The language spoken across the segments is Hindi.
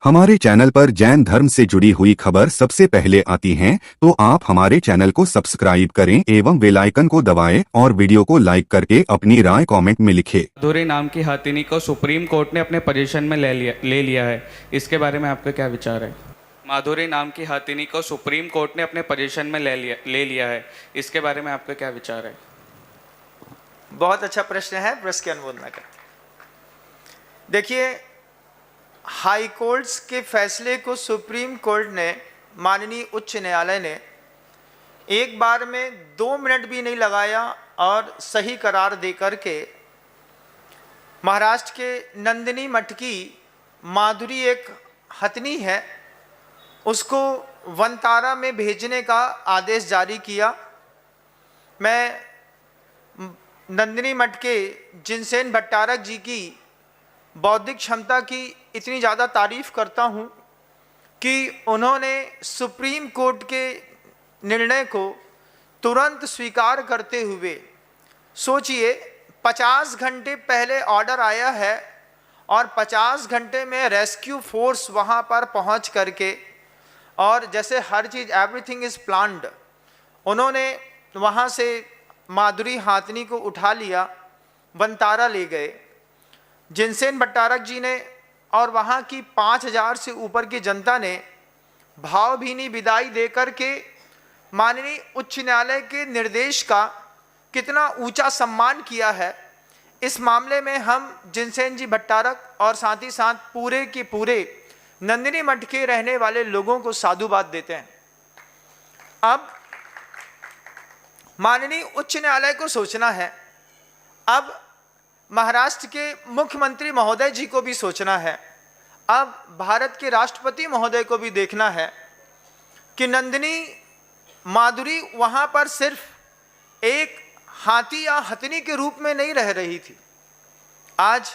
हमारे चैनल पर जैन धर्म से जुड़ी हुई खबर सबसे पहले आती हैं, तो आप हमारे चैनल को सब्सक्राइब करें एवं बेल आइकन को दबाएं और वीडियो को लाइक करके अपनी राय कमेंट में लिखें। माधुरी नाम की हाथिनी को सुप्रीम कोर्ट ने अपने पोजीशन में ले लिया है। इसके बारे में आपका क्या विचार है? माधुरी नाम की हाथिनी को सुप्रीम कोर्ट ने अपने पोजीशन में ले लिया है। इसके बारे में आपका क्या विचार है? बहुत अच्छा प्रश्न है। प्रेस की अनुमोदना करते हैं। देखिए, हाई कोर्ट्स के फैसले को सुप्रीम कोर्ट ने, माननीय उच्च न्यायालय ने एक बार में 2 मिनट भी नहीं लगाया और सही करार दे करके महाराष्ट्र के नंदिनी मठ की माधुरी एक हथनी है, उसको वनतारा में भेजने का आदेश जारी किया। मैं नंदिनी मठ के जिनसेन भट्टारक जी की बौद्धिक क्षमता की इतनी ज़्यादा तारीफ करता हूँ कि उन्होंने सुप्रीम कोर्ट के निर्णय को तुरंत स्वीकार करते हुए, सोचिए 50 घंटे पहले ऑर्डर आया है और 50 घंटे में रेस्क्यू फोर्स वहाँ पर पहुँच करके, और जैसे हर चीज़ एवरीथिंग इज़ प्लान्ड, उन्होंने वहाँ से माधुरी हाथनी को उठा लिया, वनतारा ले गए। जिनसेन भट्टारक जी ने और वहाँ की 5000 से ऊपर की जनता ने भावभीनी विदाई दे करके माननीय उच्च न्यायालय के निर्देश का कितना ऊंचा सम्मान किया है। इस मामले में हम जिनसेन जी भट्टारक और साथ ही साथ पूरे के पूरे नंदिनी मठ के रहने वाले लोगों को साधुवाद देते हैं। अब माननीय उच्च न्यायालय को सोचना है, अब महाराष्ट्र के मुख्यमंत्री महोदय जी को भी सोचना है, अब भारत के राष्ट्रपति महोदय को भी देखना है कि नंदिनी माधुरी वहाँ पर सिर्फ एक हाथी या हथनी के रूप में नहीं रह रही थी। आज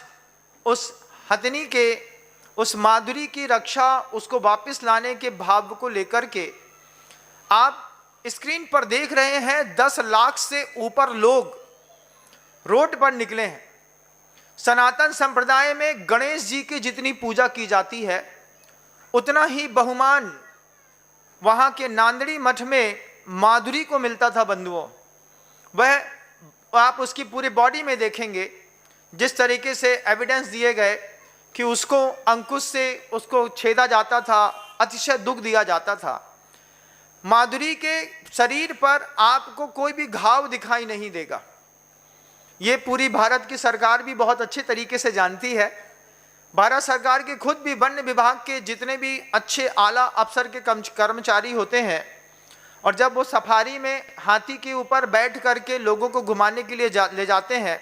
उस हथनी के, उस माधुरी की रक्षा, उसको वापस लाने के भाव को लेकर के आप स्क्रीन पर देख रहे हैं 10 लाख से ऊपर लोग रोड पर निकले हैं। सनातन संप्रदाय में गणेश जी की जितनी पूजा की जाती है, उतना ही बहुमान वहाँ के नांदेड़ी मठ में माधुरी को मिलता था। बंधुओं, वह आप उसकी पूरी बॉडी में देखेंगे जिस तरीके से एविडेंस दिए गए कि उसको अंकुश से उसको छेदा जाता था, अतिशय दुख दिया जाता था। माधुरी के शरीर पर आपको कोई भी घाव दिखाई नहीं देगा। ये पूरी भारत की सरकार भी बहुत अच्छे तरीके से जानती है। भारत सरकार के खुद भी वन्य विभाग के जितने भी अच्छे आला अफसर के कर्मचारी होते हैं, और जब वो सफारी में हाथी के ऊपर बैठ करके लोगों को घुमाने के लिए ले जाते हैं,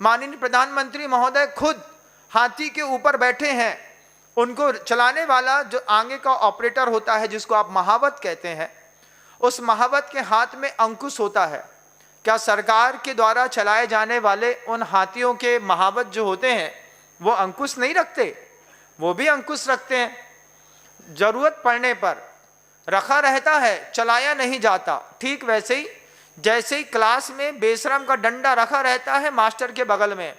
माननीय प्रधानमंत्री महोदय खुद हाथी के ऊपर बैठे हैं। उनको चलाने वाला जो आगे का ऑपरेटर होता है, जिसको आप महावत कहते हैं, उस महावत के हाथ में अंकुश होता है। क्या सरकार के द्वारा चलाए जाने वाले उन हाथियों के महावत जो होते हैं वो अंकुश नहीं रखते? वो भी अंकुश रखते हैं। जरूरत पड़ने पर रखा रहता है, चलाया नहीं जाता। ठीक वैसे ही जैसे ही क्लास में बेशरम का डंडा रखा रहता है मास्टर के बगल में,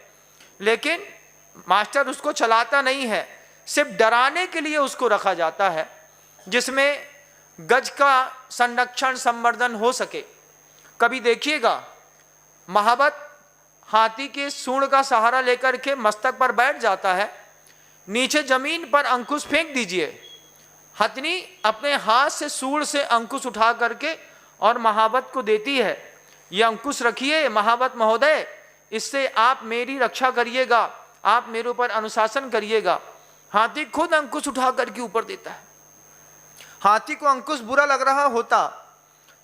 लेकिन मास्टर उसको चलाता नहीं है, सिर्फ डराने के लिए उसको रखा जाता है, जिसमें गज का संरक्षण संवर्धन हो सके। कभी देखिएगा, महावत हाथी के सूंड का सहारा लेकर के मस्तक पर बैठ जाता है, नीचे जमीन पर अंकुश फेंक दीजिए, हथनी अपने हाथ से सूंड से अंकुश उठा करके और महावत को देती है। ये अंकुश रखिए महावत महोदय, इससे आप मेरी रक्षा करिएगा, आप मेरे ऊपर अनुशासन करिएगा। हाथी खुद अंकुश उठा करके ऊपर देता है। हाथी को अंकुश बुरा लग रहा होता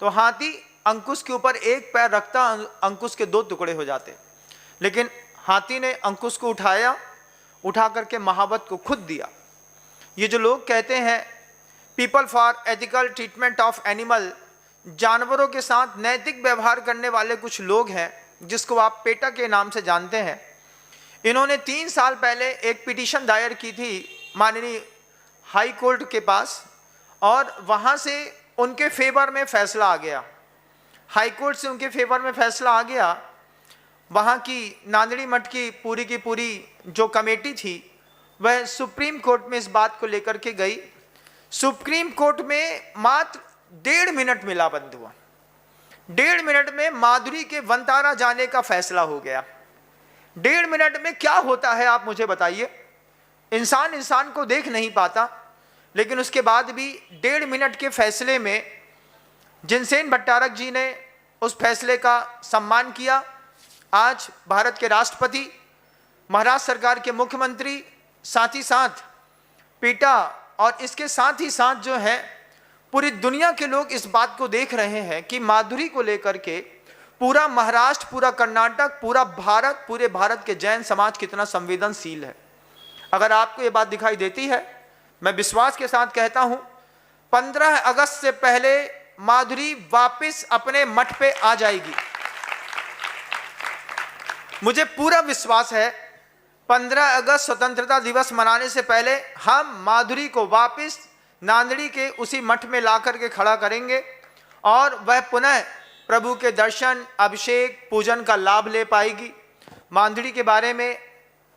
तो हाथी अंकुश के ऊपर एक पैर रखता, अंकुश के 2 टुकड़े हो जाते, लेकिन हाथी ने अंकुश को उठाया, उठा करके महावत को खुद दिया। ये जो लोग कहते हैं people for ethical treatment of animal, जानवरों के साथ नैतिक व्यवहार करने वाले कुछ लोग हैं, जिसको आप पेटा के नाम से जानते हैं। इन्होंने 3 साल पहले एक पिटीशन दायर की थी माननीय हाई कोर्ट के पास, और वहाँ से उनके फेवर में फैसला आ गया। हाई कोर्ट से उनके फेवर में फैसला आ गया। वहाँ की नांदेड़ी मठ की पूरी जो कमेटी थी, वह सुप्रीम कोर्ट में इस बात को लेकर के गई। सुप्रीम कोर्ट में मात्र 1.5 मिनट मिला बंधुओं। 1.5 मिनट में माधुरी के वंतारा जाने का फैसला हो गया। 1.5 मिनट में क्या होता है आप मुझे बताइए। इंसान इंसान को देख नहीं पाता, लेकिन उसके बाद भी 1.5 मिनट के फैसले में जिनसेन भट्टारक जी ने उस फैसले का सम्मान किया। आज भारत के राष्ट्रपति, महाराष्ट्र सरकार के मुख्यमंत्री, साथ ही साथ पीटा और इसके साथ ही साथ जो है पूरी दुनिया के लोग इस बात को देख रहे हैं कि माधुरी को लेकर के पूरा महाराष्ट्र, पूरा कर्नाटक, पूरा भारत, पूरे भारत के जैन समाज कितना संवेदनशील है। अगर आपको ये बात दिखाई देती है, मैं विश्वास के साथ कहता हूं 15 अगस्त से पहले माधुरी वापस अपने मठ पे आ जाएगी। मुझे पूरा विश्वास है 15 अगस्त स्वतंत्रता दिवस मनाने से पहले हम माधुरी को वापस नांदेड़ी के उसी मठ में ला करके खड़ा करेंगे और वह पुनः प्रभु के दर्शन, अभिषेक, पूजन का लाभ ले पाएगी। माधुरी के बारे में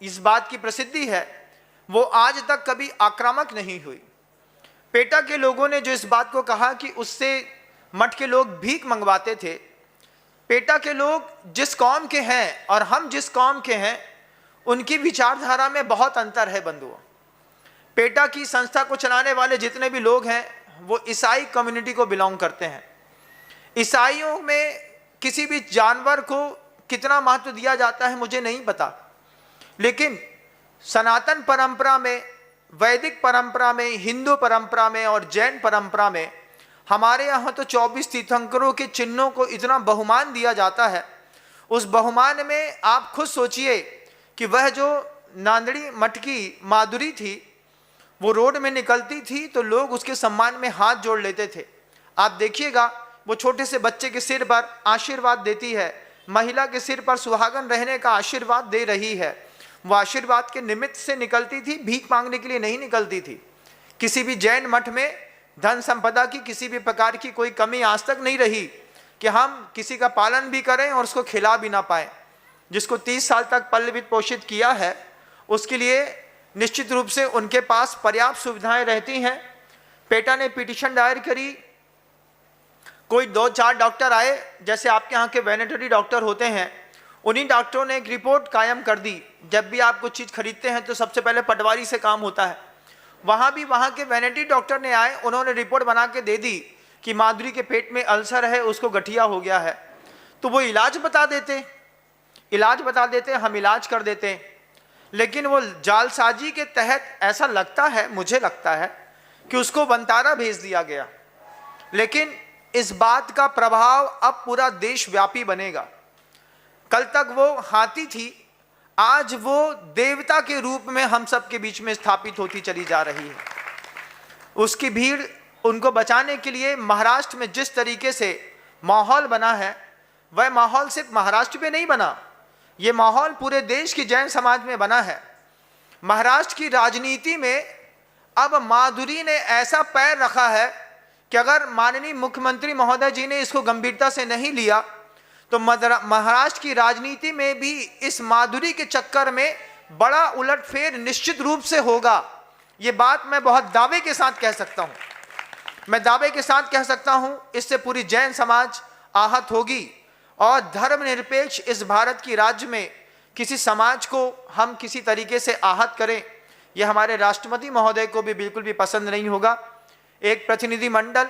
इस बात की प्रसिद्धि है, वो आज तक कभी आक्रामक नहीं हुई। पेटा के लोगों ने जो इस बात को कहा कि उससे मठ के लोग भीख मंगवाते थे, पेटा के लोग जिस कौम के हैं और हम जिस कौम के हैं उनकी विचारधारा में बहुत अंतर है बंधुओं। पेटा की संस्था को चलाने वाले जितने भी लोग हैं वो ईसाई कम्युनिटी को बिलोंग करते हैं। ईसाइयों में किसी भी जानवर को कितना महत्व दिया जाता है मुझे नहीं पता, लेकिन सनातन परंपरा में, वैदिक परंपरा में, हिंदू परंपरा में और जैन परंपरा में हमारे यहाँ तो 24 तीर्थंकरों के चिन्हों को इतना बहुमान दिया जाता है। उस बहुमान में आप खुद सोचिए कि वह जो नांदेड़ी मठ की माधुरी थी वो रोड में निकलती थी तो लोग उसके सम्मान में हाथ जोड़ लेते थे। आप देखिएगा वो छोटे से बच्चे के सिर पर आशीर्वाद देती है, महिला के सिर पर सुहागन रहने का आशीर्वाद दे रही है। वो आशीर्वाद के निमित्त से निकलती थी, भीख मांगने के लिए नहीं निकलती थी। किसी भी जैन मठ में धन संपदा की किसी भी प्रकार की कोई कमी आज तक नहीं रही कि हम किसी का पालन भी करें और उसको खिला भी ना पाए। जिसको 30 साल तक पल्लवित पोषित किया है उसके लिए निश्चित रूप से उनके पास पर्याप्त सुविधाएं रहती हैं। पेटा ने पिटीशन दायर करी, कोई 2-4 डॉक्टर आए, जैसे आपके यहाँ के वेटरनरी डॉक्टर होते हैं, उन्हीं डॉक्टरों ने एक रिपोर्ट कायम कर दी। जब भी आप कुछ चीज़ खरीदते हैं तो सबसे पहले पटवारी से काम होता है। वहाँ भी वहाँ के वेटरनरी डॉक्टर ने आए, उन्होंने रिपोर्ट बना के दे दी कि माधुरी के पेट में अल्सर है, उसको गठिया हो गया है। तो वो इलाज बता देते, हम इलाज कर देते। लेकिन वो जालसाजी के तहत ऐसा लगता है, मुझे लगता है कि उसको वंतारा भेज दिया गया। लेकिन इस बात का प्रभाव अब पूरा देशव्यापी बनेगा। कल तक वो हाथी थी, आज वो देवता के रूप में हम सब के बीच में स्थापित होती चली जा रही है। उसकी भीड़ उनको बचाने के लिए महाराष्ट्र में जिस तरीके से माहौल बना है, वह माहौल सिर्फ महाराष्ट्र में नहीं बना, ये माहौल पूरे देश की जैन समाज में बना है। महाराष्ट्र की राजनीति में अब माधुरी ने ऐसा पैर रखा है कि अगर माननीय मुख्यमंत्री महोदय जी ने इसको गंभीरता से नहीं लिया तो महाराष्ट्र की राजनीति में भी इस माधुरी के चक्कर में बड़ा उलटफेर निश्चित रूप से होगा। ये बात मैं बहुत दावे के साथ कह सकता हूँ। मैं दावे के साथ कह सकता हूँ इससे पूरी जैन समाज आहत होगी और धर्मनिरपेक्ष इस भारत की राज्य में किसी समाज को हम किसी तरीके से आहत करें, यह हमारे राष्ट्रपति महोदय को भी बिल्कुल भी पसंद नहीं होगा। एक प्रतिनिधिमंडल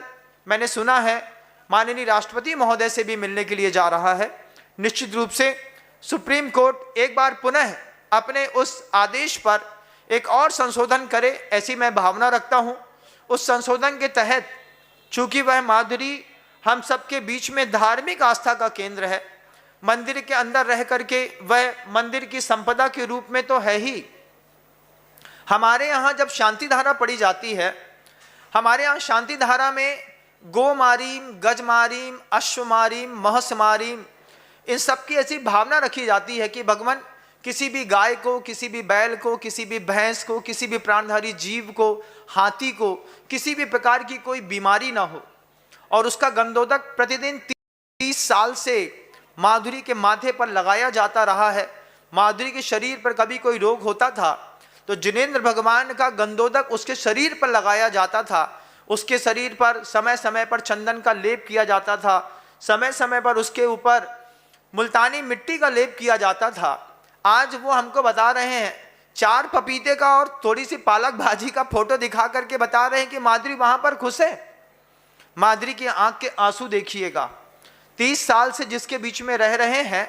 मैंने सुना है माननीय राष्ट्रपति महोदय से भी मिलने के लिए जा रहा है। निश्चित रूप से सुप्रीम कोर्ट एक बार पुनः अपने उस आदेश पर एक और संशोधन करे, ऐसी मैं भावना रखता हूँ। उस संशोधन के तहत चूंकि वह माधुरी हम सबके बीच में धार्मिक आस्था का केंद्र है, मंदिर के अंदर रह करके वह मंदिर की संपदा के रूप में तो है ही। हमारे यहाँ जब शांति धारा पढ़ी जाती है, हमारे यहाँ शांति धारा में गोमारीम, गजमारीम, अश्वमारीम, महसमारीम, इन सब की ऐसी भावना रखी जाती है कि भगवान किसी भी गाय को, किसी भी बैल को, किसी भी भैंस को, किसी भी प्राणधारी जीव को, हाथी को किसी भी प्रकार की कोई बीमारी ना हो और उसका गंधोदक प्रतिदिन 30 साल से माधुरी के माथे पर लगाया जाता रहा है। माधुरी के शरीर पर कभी कोई रोग होता था तो जिनेंद्र भगवान का गंधोदक उसके शरीर पर लगाया जाता था, उसके शरीर पर समय समय पर चंदन का लेप किया जाता था, समय समय पर उसके ऊपर मुल्तानी मिट्टी का लेप किया जाता था। आज वो हमको बता रहे हैं, 4 पपीते का और थोड़ी सी पालक भाजी का फोटो दिखा करके बता रहे हैं कि माधुरी वहां पर खुश है। माधुरी की आंख के आंसू देखिएगा। 30 साल से जिसके बीच में रह रहे हैं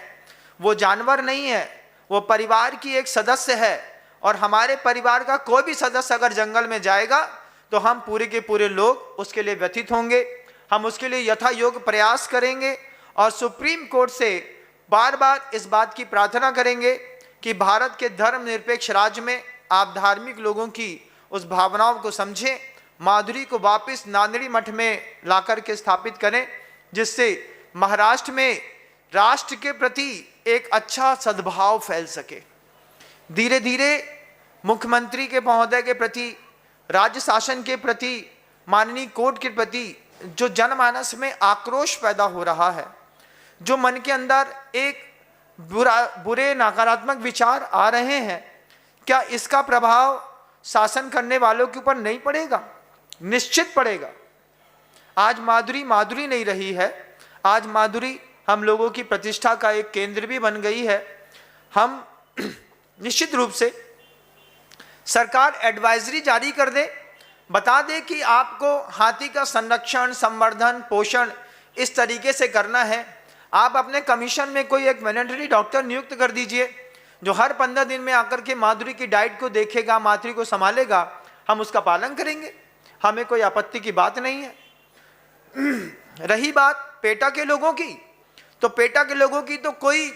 वो जानवर नहीं है, वो परिवार की एक सदस्य है। और हमारे परिवार का कोई भी सदस्य अगर जंगल में जाएगा तो हम पूरे के पूरे लोग उसके लिए व्यथित होंगे, हम उसके लिए यथा योग्य प्रयास करेंगे और सुप्रीम कोर्ट से बार बार इस बात की प्रार्थना करेंगे कि भारत के धर्मनिरपेक्ष राज्य में आप धार्मिक लोगों की उस भावनाओं को समझें, माधुरी को वापस नांदेड़ी मठ में लाकर के स्थापित करें, जिससे महाराष्ट्र में राष्ट्र के प्रति एक अच्छा सद्भाव फैल सके। धीरे धीरे मुख्यमंत्री के महोदय के प्रति, राज्य शासन के प्रति, माननीय कोर्ट के प्रति जो जनमानस में आक्रोश पैदा हो रहा है, जो मन के अंदर एक बुरे नकारात्मक विचार आ रहे हैं, क्या इसका प्रभाव शासन करने वालों के ऊपर नहीं पड़ेगा? निश्चित पड़ेगा। आज माधुरी माधुरी नहीं रही है, आज माधुरी हम लोगों की प्रतिष्ठा का एक केंद्र भी बन गई है। हम निश्चित रूप से सरकार एडवाइजरी जारी कर दे, बता दे कि आपको हाथी का संरक्षण, संवर्धन, पोषण इस तरीके से करना है। आप अपने कमीशन में कोई एक वेटरनरी डॉक्टर नियुक्त कर दीजिए जो हर 15 दिन में आकर के माधुरी की डाइट को देखेगा, माधुरी को संभालेगा। हम उसका पालन करेंगे, हमें कोई आपत्ति की बात नहीं है। रही बात पेटा के लोगों की, तो पेटा के लोगों की तो कोई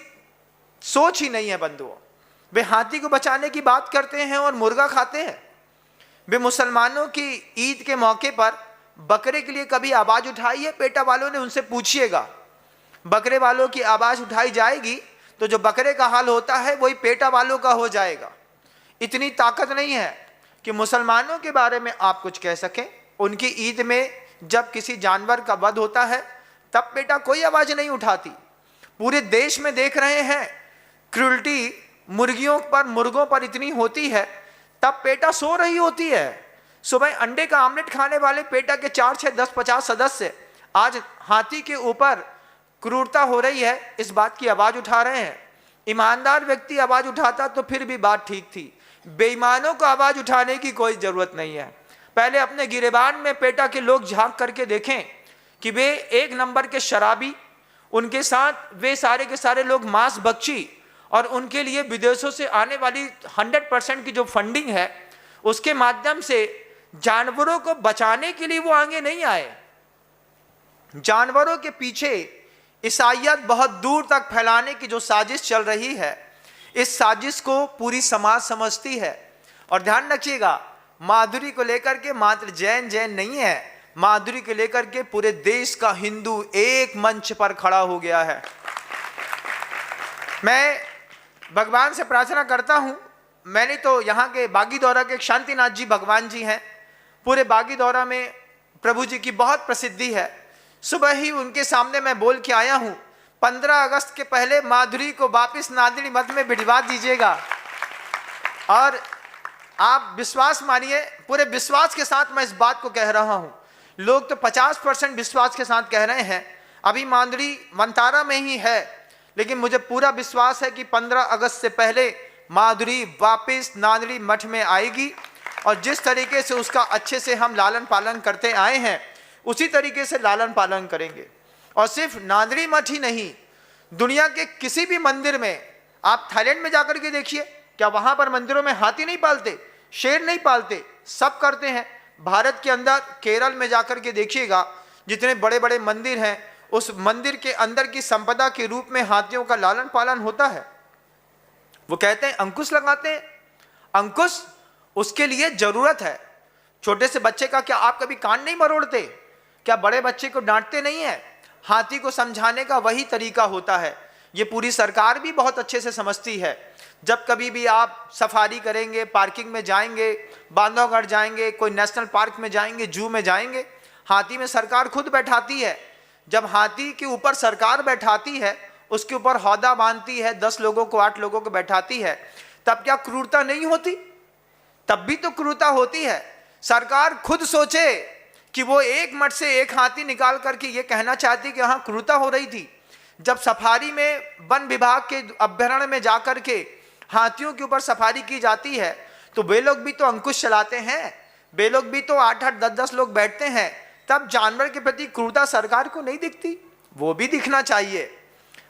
सोच ही नहीं है बंधुओं। वे हाथी को बचाने की बात करते हैं और मुर्गा खाते हैं। वे मुसलमानों की ईद के मौके पर बकरे के लिए कभी आवाज उठाई है पेटा वालों ने? उनसे पूछिएगा। बकरे वालों की आवाज उठाई जाएगी तो जो बकरे का हाल होता है वही पेटा वालों का हो जाएगा। इतनी ताकत नहीं है कि मुसलमानों के बारे में आप कुछ कह सकें। उनकी ईद में जब किसी जानवर का वध होता है तब पेटा कोई आवाज नहीं उठाती। पूरे देश में देख रहे हैं क्रूरटी मुर्गियों पर, मुर्गों पर इतनी होती है, तब पेटा सो रही होती है। सुबह अंडे का आमलेट खाने वाले पेटा के 4, 6, 10, 50 सदस्य आज हाथी के ऊपर क्रूरता हो रही है इस बात की आवाज उठा रहे हैं। ईमानदार व्यक्ति आवाज उठाता तो फिर भी बात ठीक थी, बेईमानों को आवाज उठाने की कोई जरूरत नहीं है। पहले अपने गिरेबान में पेटा के लोग झांक करके देखें कि वे एक नंबर के शराबी, उनके साथ वे सारे के सारे लोग मांस बख्शी, और उनके लिए विदेशों से आने वाली 100% की जो फंडिंग है उसके माध्यम से जानवरों को बचाने के लिए वो आगे नहीं आए। जानवरों के पीछे ईसाइयत बहुत दूर तक फैलाने की जो साजिश चल रही है, इस साजिश को पूरी समाज समझती है। और ध्यान रखिएगा, माधुरी को लेकर के मात्र जैन नहीं है, माधुरी को लेकर के पूरे देश का हिंदू एक मंच पर खड़ा हो गया है। मैं भगवान से प्रार्थना करता हूं, मैंने तो यहाँ के बागीदौरा के शांतिनाथ जी भगवान जी हैं, पूरे बागीदौरा में प्रभु जी की बहुत प्रसिद्धि है। सुबह ही उनके सामने मैं बोल के आया हूं, 15 अगस्त के पहले माधुरी को वापस नांदेड़ी मठ में भिजवा दीजिएगा। और आप विश्वास मानिए, पूरे विश्वास के साथ मैं इस बात को कह रहा हूं। लोग तो 50% विश्वास के साथ कह रहे हैं, अभी माधुरी मंतारा में ही है, लेकिन मुझे पूरा विश्वास है कि 15 अगस्त से पहले माधुरी वापस नांदेड़ी मठ में आएगी। और जिस तरीके से उसका अच्छे से हम लालन पालन करते आए हैं उसी तरीके से लालन पालन करेंगे। और सिर्फ नांदेड़ी मठ ही नहीं, दुनिया के किसी भी मंदिर में, आप थाईलैंड में जाकर के देखिए, क्या वहां पर मंदिरों में हाथी नहीं पालते, शेर नहीं पालते? सब करते हैं। भारत के अंदर केरल में जाकर के देखिएगा, जितने बड़े बड़े मंदिर हैं उस मंदिर के अंदर की संपदा के रूप में हाथियों का लालन पालन होता है। वो कहते हैं अंकुश लगाते हैं, अंकुश उसके लिए जरूरत है। छोटे से बच्चे का क्या आप कभी कान नहीं मरोड़ते? क्या बड़े बच्चे को डांटते नहीं है? हाथी को समझाने का वही तरीका होता है। ये पूरी सरकार भी बहुत अच्छे से समझती है। जब कभी भी आप सफारी करेंगे, पार्किंग में जाएंगे, बांधवगढ़ जाएंगे, कोई नेशनल पार्क में जाएंगे, जू में जाएंगे, हाथी में सरकार खुद बैठाती है। जब हाथी के ऊपर सरकार बैठाती है, उसके ऊपर हौदा बांधती है, 10 लोगों को 8 लोगों को बैठाती है, तब क्या क्रूरता नहीं होती? तब भी तो क्रूरता होती है। सरकार खुद सोचे कि वो एक मठ से एक हाथी निकाल करके ये कहना चाहती कि हाँ क्रूरता हो रही थी। जब सफारी में वन विभाग के अभ्यारण्य में जाकर के हाथियों के ऊपर सफारी की जाती है तो वे लोग भी तो अंकुश चलाते हैं, वे लोग भी तो 8-8 10-10 लोग बैठते हैं, तब जानवर के प्रति क्रूरता सरकार को नहीं दिखती? वो भी दिखना चाहिए।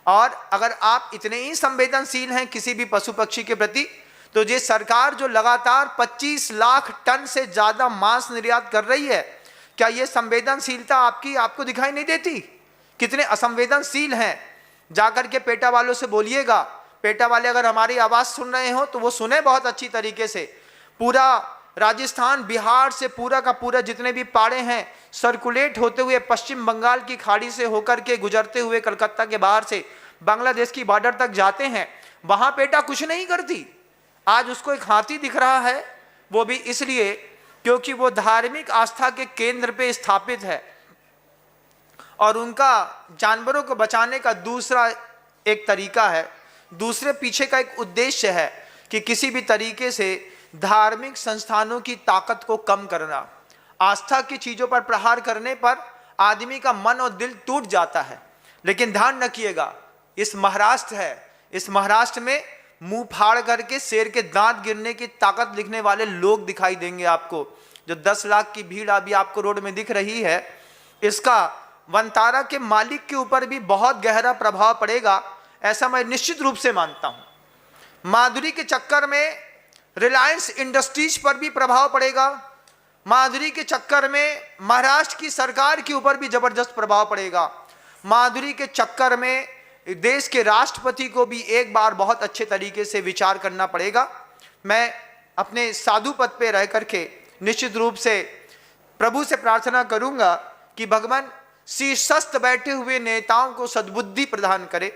और अगर आप इतने ही संवेदनशील हैं किसी भी पशु पक्षी के प्रति, तो ये सरकार जो लगातार 25 लाख टन से ज्यादा मांस निर्यात कर रही है, क्या ये संवेदनशीलता आपको दिखाई नहीं देती? कितने असंवेदनशील हैं। जाकर के पेटा वालों से बोलिएगा, पेटा वाले अगर हमारी आवाज सुन रहे हो तो वो सुने बहुत अच्छी तरीके से। पूरा राजस्थान, बिहार से पूरा का पूरा जितने भी पाड़े हैं सर्कुलेट होते हुए पश्चिम बंगाल की खाड़ी से होकर के गुजरते हुए कलकत्ता के बाहर से बांग्लादेश की बॉर्डर तक जाते हैं, वहां पेटा कुछ नहीं करती। आज उसको एक हाथी दिख रहा है, वो भी इसलिए क्योंकि वो धार्मिक आस्था के केंद्र पे स्थापित है और उनका जानवरों को बचाने का दूसरा एक तरीका है, दूसरे पीछे का एक उद्देश्य है कि किसी भी तरीके से धार्मिक संस्थानों की ताकत को कम करना। आस्था की चीजों पर प्रहार करने पर आदमी का मन और दिल टूट जाता है। लेकिन ध्यान रखिएगा, इस महाराष्ट्र है, इस महाराष्ट्र में मुंह फाड़ करके शेर के दांत गिरने की ताकत लिखने वाले लोग दिखाई देंगे आपको। जो 10 लाख की भीड़ अभी आपको रोड में दिख रही है, इसका वनतारा के मालिक के ऊपर भी बहुत गहरा प्रभाव पड़ेगा, ऐसा मैं निश्चित रूप से मानता हूं। माधुरी के चक्कर में रिलायंस इंडस्ट्रीज पर भी प्रभाव पड़ेगा। माधुरी के चक्कर में महाराष्ट्र की सरकार के ऊपर भी जबरदस्त प्रभाव पड़ेगा। माधुरी के चक्कर में देश के राष्ट्रपति को भी एक बार बहुत अच्छे तरीके से विचार करना पड़ेगा। मैं अपने साधु पद पे रह करके निश्चित रूप से प्रभु से प्रार्थना करूंगा कि भगवान शीर्षस्थ बैठे हुए नेताओं को सद्बुद्धि प्रदान करे,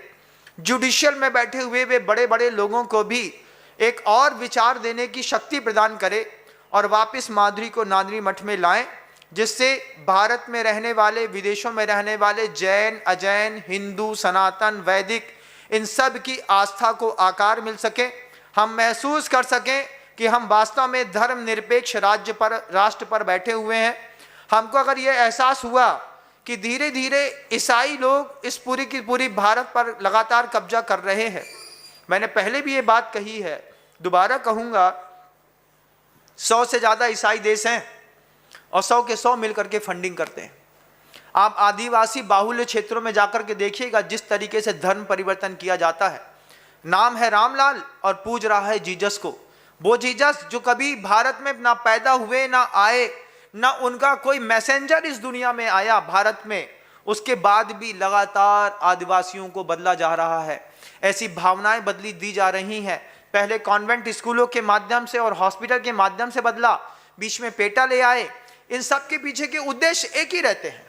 जुडिशियल में बैठे हुए वे बड़े बड़े लोगों को भी एक और विचार देने की शक्ति प्रदान करे और वापस माधुरी को नांदरी मठ में लाएं, जिससे भारत में रहने वाले, विदेशों में रहने वाले जैन, अजैन, हिंदू, सनातन, वैदिक, इन सब की आस्था को आकार मिल सके। हम महसूस कर सकें कि हम वास्तव में धर्मनिरपेक्ष राष्ट्र पर बैठे हुए हैं। हमको अगर ये एहसास हुआ कि धीरे धीरे ईसाई लोग इस पूरी की पूरी भारत पर लगातार कब्जा कर रहे हैं, मैंने पहले भी ये बात कही है, दोबारा कहूंगा, 100 से ज्यादा ईसाई देश हैं और 100 के 100 मिलकर के फंडिंग करते हैं। आप आदिवासी बाहुल्य क्षेत्रों में जाकर के देखिएगा जिस तरीके से धर्म परिवर्तन किया जाता है। नाम है रामलाल और पूज रहा है जीसस को। वो जीसस जो कभी भारत में ना पैदा हुए, ना आए, ना उनका कोई मैसेंजर इस दुनिया में आया भारत में, उसके बाद भी लगातार आदिवासियों को बदला जा रहा है। ऐसी भावनाएं बदली दी जा रही हैं। पहले कॉन्वेंट स्कूलों के माध्यम से और हॉस्पिटल के माध्यम से बदला, बीच में पेटा ले आए। इन सब के पीछे के उद्देश्य एक ही रहते हैं,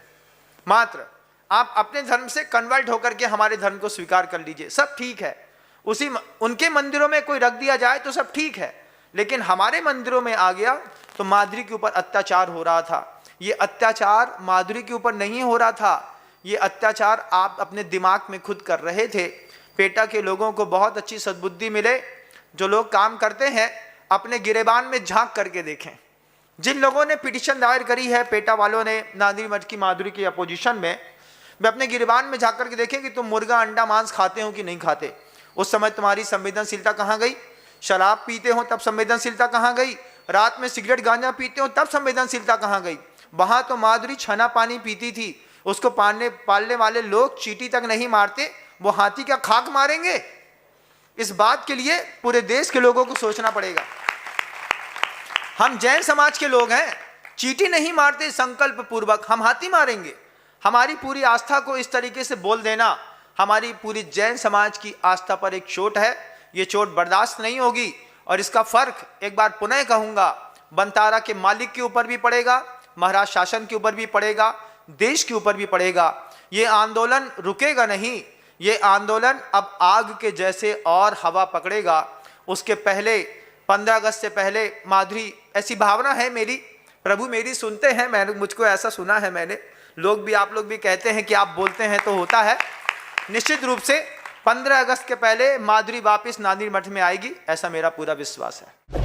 मात्र आप अपने धर्म से कन्वर्ट होकर के हमारे धर्म को स्वीकार कर लीजिए, सब ठीक है। उनके मंदिरों में कोई रख दिया जाए तो सब ठीक है, लेकिन हमारे मंदिरों में आ गया तो माधुरी के ऊपर अत्याचार हो रहा था। ये अत्याचार माधुरी के ऊपर नहीं हो रहा था, ये अत्याचार आप अपने दिमाग में खुद कर रहे थे। पेटा के लोगों को बहुत अच्छी सद्बुद्धि मिले। जो लोग काम करते हैं अपने गिरेबान में झांक करके देखें। जिन लोगों ने पिटीशन दायर करी है, पेटा वालों ने नांदरी मठ की माधुरी की अपोजिशन में, वे अपने गिरेबान में झांक करके देखें कि तुम मुर्गा अंडा मांस खाते हो कि नहीं खाते। उस समय तुम्हारी संवेदनशीलता कहाँ गई? शराब पीते हो तब संवेदनशीलता कहाँ गई? रात में सिगरेट गांजा पीते हो तब संवेदनशीलता कहाँ गई? वहां तो माधुरी छना पानी पीती थी, उसको पालने वाले लोग चींटी तक नहीं मारते, वो हाथी का खाक मारेंगे? इस बात के लिए पूरे देश के लोगों को सोचना पड़ेगा। हम जैन समाज के लोग हैं, चींटी नहीं मारते संकल्प पूर्वक, हम हाथी मारेंगे। हमारी पूरी आस्था को इस तरीके से बोल देना हमारी पूरी जैन समाज की आस्था पर एक चोट है। ये चोट बर्दाश्त नहीं होगी और इसका फर्क एक बार पुनः कहूंगा, बनतारा के मालिक के ऊपर भी पड़ेगा, महाराज शासन के ऊपर भी पड़ेगा, देश के ऊपर भी पड़ेगा। ये आंदोलन रुकेगा नहीं, ये आंदोलन अब आग के जैसे और हवा पकड़ेगा। उसके पहले 15 अगस्त से पहले माधुरी, ऐसी भावना है मेरी, प्रभु मेरी सुनते हैं, मैंने मुझको ऐसा सुना है, मैंने लोग भी, आप लोग भी कहते हैं कि आप बोलते हैं तो होता है। निश्चित रूप से 15 अगस्त के पहले माधुरी वापस नांदरी मठ में आएगी, ऐसा मेरा पूरा विश्वास है।